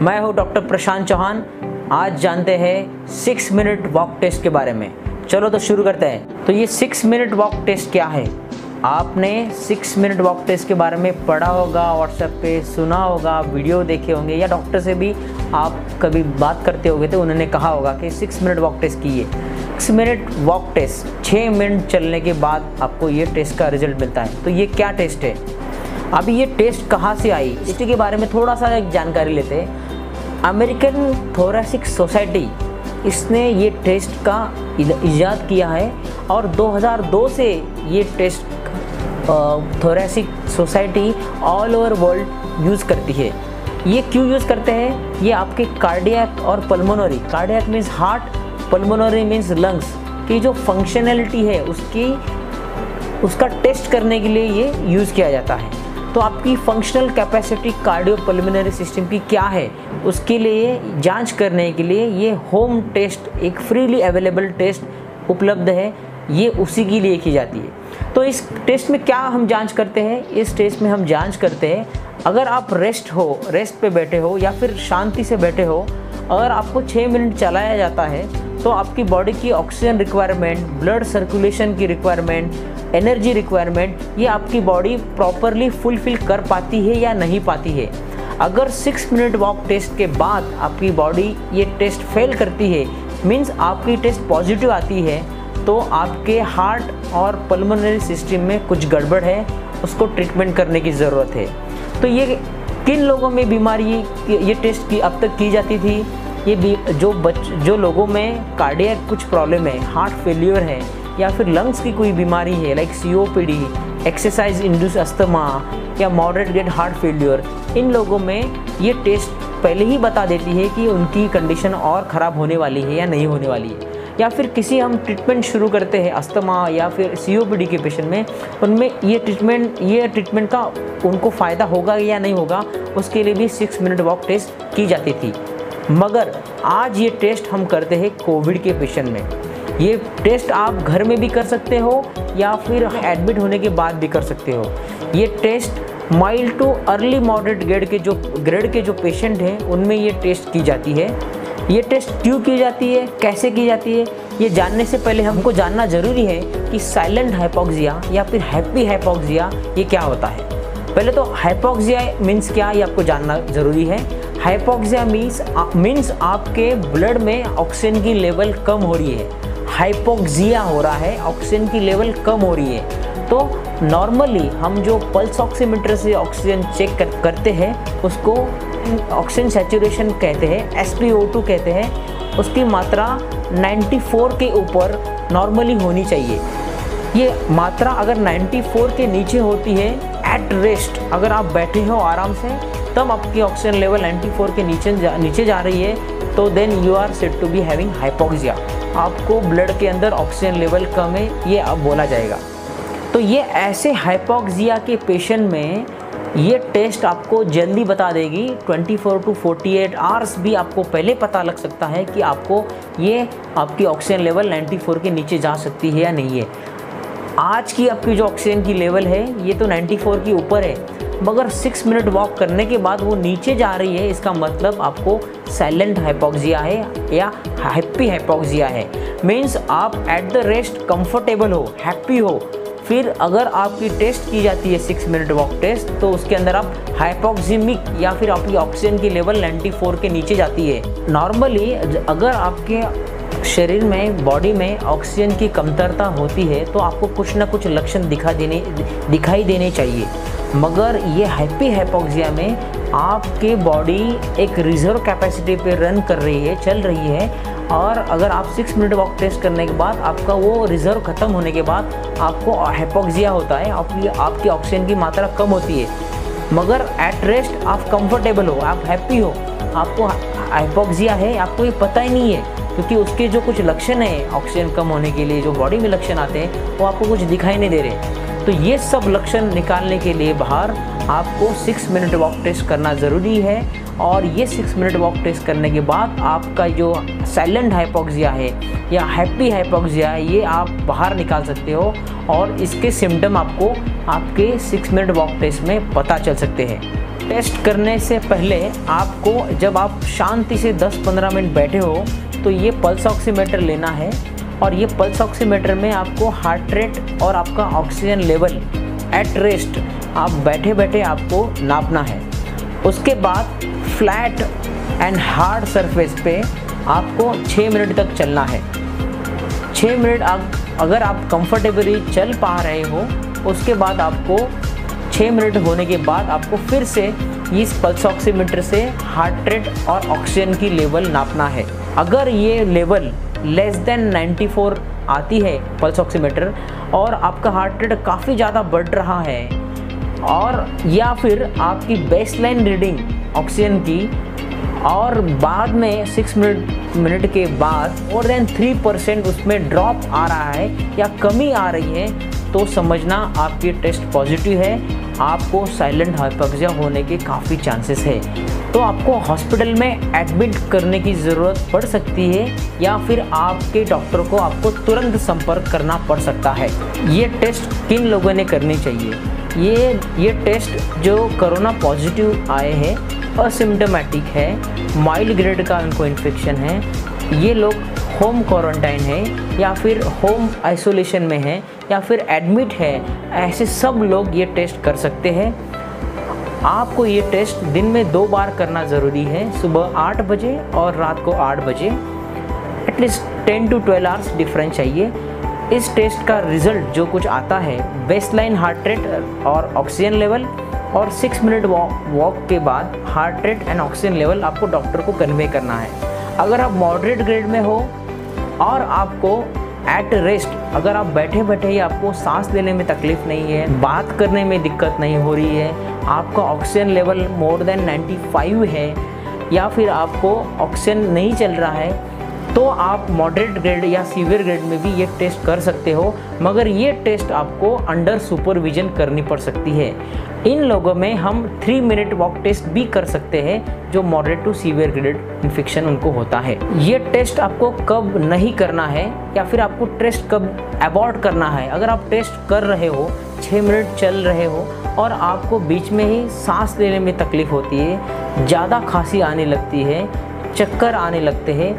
मैं हूं डॉक्टर प्रशांत चौहान। आज जानते हैं 6 मिनट वॉक टेस्ट के बारे में। चलो तो शुरू करते हैं। तो ये 6 मिनट वॉक टेस्ट क्या है? आपने 6 मिनट वॉक टेस्ट के बारे में पढ़ा होगा, व्हाट्सएप पे सुना होगा, वीडियो देखे होंगे, या डॉक्टर से भी आप कभी बात करते होंगे तो उन्होंने कहा होगा कि 6 मिनट वॉक टेस्ट कीजिए। 6 मिनट वॉक टेस्ट 6 मिनट चलने के बाद आपको ये टेस्ट का रिजल्ट मिलता है। तो ये क्या टेस्ट है? अभी ये टेस्ट कहाँ से आई, इसके बारे में थोड़ा सा एक जानकारी लेते हैं। अमेरिकन थोरेसिक सोसाइटी, इसने ये टेस्ट का इजाद किया है और 2002 से ये test thoracic society all over world use करती है। ये क्यों यूज़ करते हैं? ये आपके कार्डियक और pulmonary, cardiac means heart, pulmonary means lungs की जो फंक्शनैलिटी है उसका टेस्ट करने के लिए ये यूज़ किया जाता है। तो आपकी फंक्शनल कैपेसिटी कार्डियोपल्मोनरी सिस्टम की क्या है, उसके लिए जांच करने के लिए ये होम टेस्ट, एक फ्रीली अवेलेबल टेस्ट उपलब्ध है, ये उसी के लिए की जाती है। तो इस टेस्ट में क्या हम जांच करते हैं? इस टेस्ट में हम जांच करते हैं अगर आप रेस्ट पे बैठे हो या फिर शांति से बैठे हो, अगर आपको 6 मिनट चलाया जाता है तो आपकी बॉडी की ऑक्सीजन रिक्वायरमेंट, ब्लड सर्कुलेशन की रिक्वायरमेंट, एनर्जी रिक्वायरमेंट, ये आपकी बॉडी प्रॉपरली फुलफिल कर पाती है या नहीं पाती है। अगर 6 मिनट वॉक टेस्ट के बाद आपकी बॉडी ये टेस्ट फेल करती है, मीन्स आपकी टेस्ट पॉजिटिव आती है, तो आपके हार्ट और पल्मोनरी सिस्टम में कुछ गड़बड़ है, उसको ट्रीटमेंट करने की ज़रूरत है। तो ये किन लोगों में बीमारी ये टेस्ट की अब तक की जाती थी? ये जो लोगों में कार्डियक कुछ प्रॉब्लम है, हार्ट फेल्योर है या फिर लंग्स की कोई बीमारी है like COPD, exercise induce asthma या मॉडरेट ग्रेड हार्ट फेल्योर, इन लोगों में ये टेस्ट पहले ही बता देती है कि उनकी कंडीशन और ख़राब होने वाली है या नहीं होने वाली है। या फिर किसी हम ट्रीटमेंट शुरू करते हैं अस्थमा या फिर COPD के पेशेंट में, उनमें ये ट्रीटमेंट का उनको फ़ायदा होगा या नहीं होगा, उसके लिए भी 6 मिनट वॉक टेस्ट की जाती थी। मगर आज ये टेस्ट हम करते हैं कोविड के पेशेंट में। ये टेस्ट आप घर में भी कर सकते हो या फिर एडमिट होने के बाद भी कर सकते हो। ये test mild to early moderate grade के जो पेशेंट हैं उनमें ये टेस्ट की जाती है। ये टेस्ट क्यों की जाती है, कैसे की जाती है, ये जानने से पहले हमको जानना ज़रूरी है कि साइलेंट हाइपोक्सिया या फिर हैप्पी हाइपोक्सिया ये क्या होता है। पहले तो हाइपोक्सिया मीन्स क्या, ये आपको जानना ज़रूरी है। हाइपोक्सिया मीन्स आपके ब्लड में ऑक्सीजन की लेवल कम हो रही है। हाइपोक्सिया हो रहा है, ऑक्सीजन की लेवल कम हो रही है। तो नॉर्मली हम जो पल्स ऑक्सीमीटर से ऑक्सीजन चेक करते हैं उसको ऑक्सीजन सैचुरेशन कहते हैं, SpO2 कहते हैं। उसकी मात्रा 94 के ऊपर नॉर्मली होनी चाहिए। ये मात्रा अगर 94 के नीचे होती है, एट रेस्ट अगर आप बैठे हो आराम से, तब आपकी ऑक्सीजन लेवल 94 के नीचे जा रही है, तो then you are said to be having hypoxia. आपको ब्लड के अंदर ऑक्सीजन लेवल कम है, ये अब बोला जाएगा। तो ये ऐसे हाइपोक्सिया के पेशेंट में ये टेस्ट आपको जल्दी बता देगी। 24 to 48 आवर्स भी आपको पहले पता लग सकता है कि आपको ये आपकी ऑक्सीजन लेवल 94 के नीचे जा सकती है या नहीं है। आज की आपकी जो ऑक्सीजन की लेवल है ये तो 94 के ऊपर है, मगर 6 मिनट वॉक करने के बाद वो नीचे जा रही है, इसका मतलब आपको साइलेंट हाइपोक्सिया है या हैप्पी हाइपोक्सिया है। मीन्स आप एट द रेस्ट कंफर्टेबल हो, हैप्पी हो। फिर अगर आपकी टेस्ट की जाती है 6 मिनट वॉक टेस्ट, तो उसके अंदर आप हाइपोक्सिमिक या फिर आपकी ऑक्सीजन की लेवल 94 के नीचे जाती है। नॉर्मली अगर आपके शरीर में, बॉडी में ऑक्सीजन की कमतरता होती है तो आपको कुछ ना कुछ लक्षण दिखाई देने चाहिए। मगर ये हैप्पी हाइपोक्सिया में आपके बॉडी एक रिजर्व कैपेसिटी पे रन कर रही है, चल रही है, और अगर आप 6 मिनट वॉक टेस्ट करने के बाद आपका वो रिजर्व ख़त्म होने के बाद आपको हाइपोक्सिया होता है, आपकी ऑक्सीजन की मात्रा कम होती है, मगर एट रेस्ट आप कंफर्टेबल हो, आप हैप्पी हो, आपको हाइपोक्सिया है, आपको ये पता ही नहीं है, क्योंकि उसके जो कुछ लक्षण हैं ऑक्सीजन कम होने के लिए, जो बॉडी में लक्षण आते हैं, वो आपको कुछ दिखाई नहीं दे रहे। तो ये सब लक्षण निकालने के लिए बाहर आपको 6 मिनट वॉक टेस्ट करना ज़रूरी है। और ये 6 मिनट वॉक टेस्ट करने के बाद आपका जो साइलेंट हाइपोक्सिया है या हैप्पी हाइपोक्सिया है, ये आप बाहर निकाल सकते हो और इसके सिम्टम आपको आपके 6 मिनट वॉक टेस्ट में पता चल सकते हैं। टेस्ट करने से पहले आपको, जब आप शांति से 10-15 मिनट बैठे हो, तो ये पल्स ऑक्सीमीटर लेना है और ये पल्स ऑक्सीमीटर में आपको हार्ट रेट और आपका ऑक्सीजन लेवल एट रेस्ट आप बैठे बैठे आपको नापना है। उसके बाद फ्लैट एंड हार्ड सरफेस पे आपको 6 मिनट तक चलना है। 6 मिनट अगर आप कंफर्टेबली चल पा रहे हो, उसके बाद आपको 6 मिनट होने के बाद आपको फिर से इस पल्स ऑक्सीमीटर से हार्ट रेट और ऑक्सीजन की लेवल नापना है। अगर ये लेवल लेस देन 94 आती है पल्स ऑक्सीमीटर और आपका हार्ट रेट काफ़ी ज़्यादा बढ़ रहा है, और या फिर आपकी बेसलाइन रीडिंग ऑक्सीजन की और बाद में 6 मिनट के बाद मोर देन 3% उसमें ड्रॉप आ रहा है या कमी आ रही है, तो समझना आपकी टेस्ट पॉजिटिव है, आपको साइलेंट हाइपोक्सिया होने के काफ़ी चांसेस है। तो आपको हॉस्पिटल में एडमिट करने की ज़रूरत पड़ सकती है या फिर आपके डॉक्टर को आपको तुरंत संपर्क करना पड़ सकता है। ये टेस्ट किन लोगों ने करनी चाहिए? ये टेस्ट जो कोरोना पॉजिटिव आए हैं, असिम्टोमेटिक है, माइल्ड ग्रेड का उनको इन्फेक्शन है, ये लोग होम क्वारंटाइन है या फिर होम आइसोलेशन में है या फिर एडमिट है, ऐसे सब लोग ये टेस्ट कर सकते हैं। आपको ये टेस्ट दिन में 2 बार करना ज़रूरी है, सुबह 8 बजे और रात को 8 बजे। एटलीस्ट 10 to 12 आवर्स डिफरेंस चाहिए। इस टेस्ट का रिज़ल्ट जो कुछ आता है, बेसलाइन हार्ट रेट और ऑक्सीजन लेवल और 6 मिनट वॉक के बाद heart rate and oxygen level आपको डॉक्टर को कन्वे करना है। अगर आप मॉडरेट ग्रेड में हो और आपको एट रेस्ट, अगर आप बैठे बैठे ही आपको सांस लेने में तकलीफ़ नहीं है, बात करने में दिक्कत नहीं हो रही है, आपका ऑक्सीजन लेवल मोर देन 95 है या फिर आपको ऑक्सीजन नहीं चल रहा है, तो आप मॉडरेट ग्रेड या सीवियर ग्रेड में भी ये टेस्ट कर सकते हो। मगर ये टेस्ट आपको अंडर सुपरविजन करनी पड़ सकती है। इन लोगों में हम 3 मिनट वॉक टेस्ट भी कर सकते हैं जो moderate to severe grade infection उनको होता है। ये टेस्ट आपको कब नहीं करना है या फिर आपको टेस्ट कब अबॉर्ट करना है? अगर आप टेस्ट कर रहे हो, 6 मिनट चल रहे हो और आपको बीच में ही सांस लेने में तकलीफ़ होती है, ज़्यादा खांसी आने लगती है, चक्कर आने लगते हैं,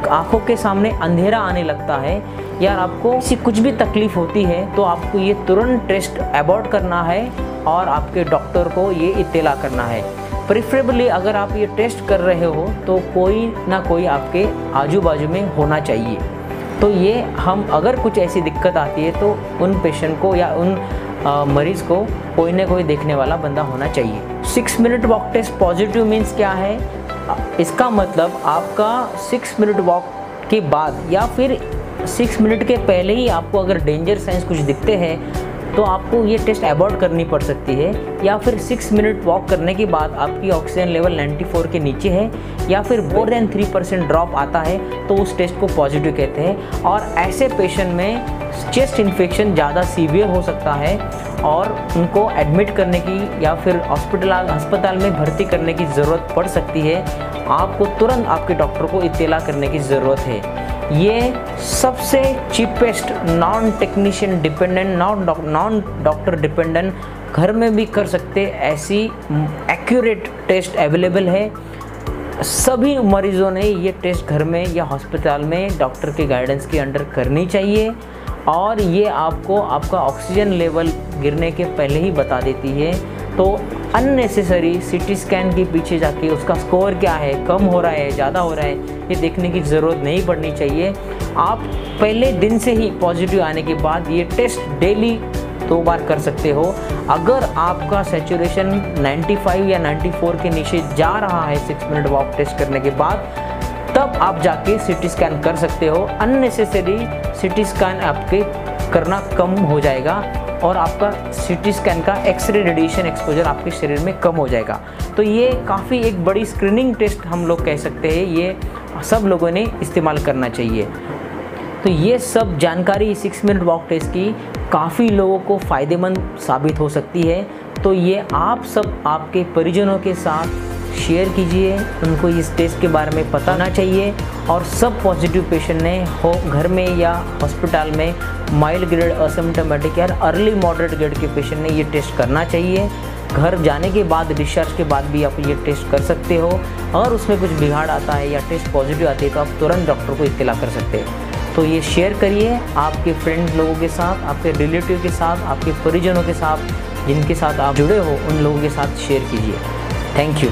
आँखों के सामने अंधेरा आने लगता है, या आपको किसी कुछ भी तकलीफ़ होती है, तो आपको ये तुरंत टेस्ट अबॉर्ट करना है और आपके डॉक्टर को ये इत्तला करना है। प्रेफरेबली अगर आप ये टेस्ट कर रहे हो तो कोई ना कोई आपके आजू बाजू में होना चाहिए। तो ये हम अगर कुछ ऐसी दिक्कत आती है तो उन पेशेंट को या उन मरीज़ को कोई ना कोई देखने वाला बंदा होना चाहिए। 6 minute walk test positive means क्या है? इसका मतलब आपका 6 मिनट वॉक के बाद या फिर 6 मिनट के पहले ही आपको अगर डेंजर साइंस कुछ दिखते हैं तो आपको ये टेस्ट अबॉर्ट करनी पड़ सकती है, या फिर 6 मिनट वॉक करने के बाद आपकी ऑक्सीजन लेवल 94 के नीचे है या फिर मोर देन 3% ड्रॉप आता है तो उस टेस्ट को पॉजिटिव कहते हैं। और ऐसे पेशेंट में चेस्ट इन्फेक्शन ज़्यादा सीवियर हो सकता है और उनको एडमिट करने की या फिर अस्पताल में भर्ती करने की ज़रूरत पड़ सकती है। आपको तुरंत आपके डॉक्टर को इत्तला करने की ज़रूरत है। ये सबसे cheapest non technician dependent, non doctor dependent, घर में भी कर सकते ऐसी एक्यूरेट टेस्ट अवेलेबल है। सभी मरीज़ों ने ये टेस्ट घर में या हॉस्पिटल में डॉक्टर के गाइडेंस के अंडर करनी चाहिए, और ये आपको आपका ऑक्सीजन लेवल गिरने के पहले ही बता देती है। तो अननेसेसरी सीटी स्कैन के पीछे जाके उसका स्कोर क्या है, कम हो रहा है, ज़्यादा हो रहा है, ये देखने की ज़रूरत नहीं पड़नी चाहिए। आप पहले दिन से ही पॉजिटिव आने के बाद ये टेस्ट डेली 2 बार कर सकते हो। अगर आपका सैचुरेशन 95 या 94 के नीचे जा रहा है 6 मिनट वॉक टेस्ट करने के बाद, तब आप जाके सीटी स्कैन कर सकते हो। अननेसेसरी सीटी स्कैन आपके करना कम हो जाएगा और आपका सीटी स्कैन का एक्सरे रेडिएशन एक्सपोजर आपके शरीर में कम हो जाएगा। तो ये काफ़ी एक बड़ी स्क्रीनिंग टेस्ट हम लोग कह सकते हैं, ये सब लोगों ने इस्तेमाल करना चाहिए। तो ये सब जानकारी 6 मिनट वॉक टेस्ट की काफ़ी लोगों को फ़ायदेमंद साबित हो सकती है। तो ये आप सब आपके परिजनों के साथ शेयर कीजिए, उनको इस टेस्ट के बारे में पता होना चाहिए। और सब पॉजिटिव पेशेंट ने हो घर में या हॉस्पिटल में माइल्ड ग्रेड असिम्प्टोमेटिक या अर्ली मॉडरेट ग्रेड के पेशेंट ने ये टेस्ट करना चाहिए। घर जाने के बाद, डिस्चार्ज के बाद भी आप ये टेस्ट कर सकते हो। अगर उसमें कुछ बिगाड़ आता है या टेस्ट पॉजिटिव आती है तो आप तुरंत डॉक्टर को इत्तला कर सकते हैं। तो ये शेयर करिए आपके फ्रेंड्स लोगों के साथ, आपके रिलेटिव के साथ, आपके परिजनों के साथ, जिनके साथ आप जुड़े हो उन लोगों के साथ शेयर कीजिए। Thank you.